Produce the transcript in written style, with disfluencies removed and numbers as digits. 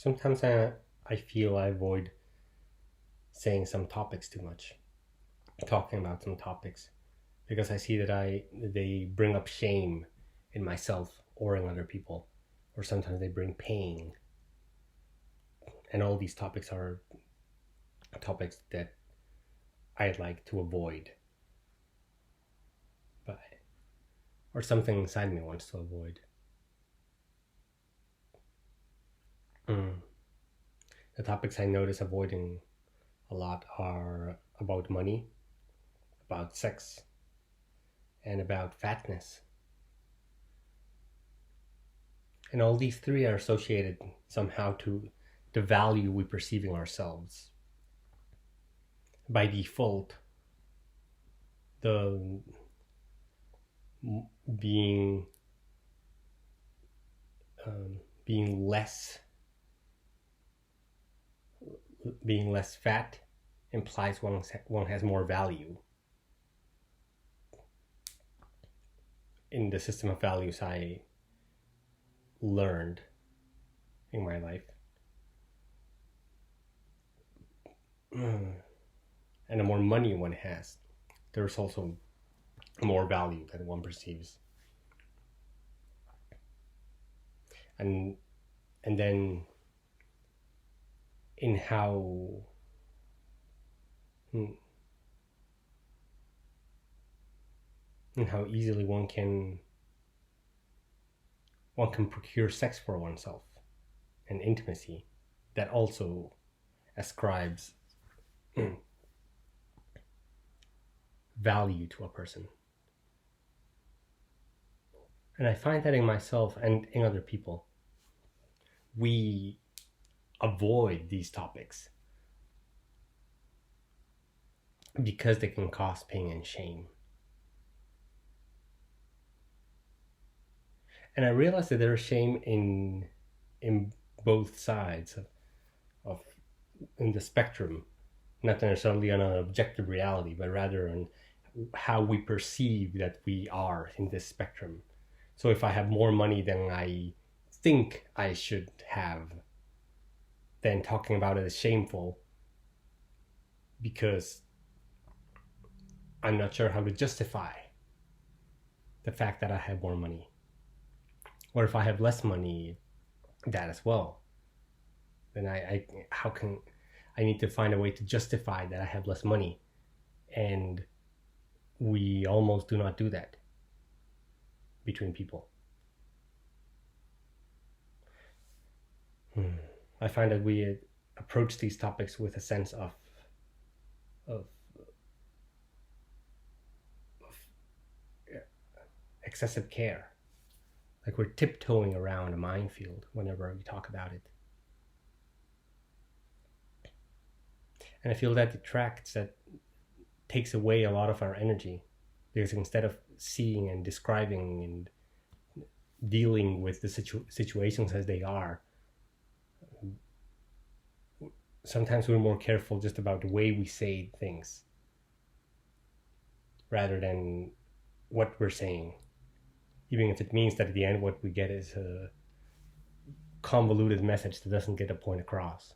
Sometimes I feel I avoid saying some topics too much, talking about some topics, because I see that they bring up shame in myself or in other people, or sometimes they bring pain. And all these topics are topics that I'd like to avoid, but or something inside me wants to avoid. The topics I notice avoiding a lot are about money, about sex, and about fatness. And all these three are associated somehow to the value we perceive in ourselves. By default, the being being less fat implies one has more value. In the system of values I learned in my life, and the more money one has, there's also more value that one perceives. And then in how easily one can procure sex for oneself and intimacy, that also ascribes value to a person. And I find that in myself and in other people, we avoid these topics because they can cause pain and shame. And I realize that there is shame in both sides of in the spectrum, not necessarily on an objective reality, but rather on how we perceive that we are in this spectrum. So if I have more money than I think I should have, then talking about it is shameful because I'm not sure how to justify the fact that I have more money. Or if I have less money, that as well. Then I need to find a way to justify that I have less money. And we almost do not do that between people. I find that we approach these topics with a sense of excessive care. Like we're tiptoeing around a minefield whenever we talk about it. And I feel that that takes away a lot of our energy, because instead of seeing and describing and dealing with the situations as they are, sometimes we're more careful just about the way we say things rather than what we're saying, even if it means that at the end what we get is a convoluted message that doesn't get a point across.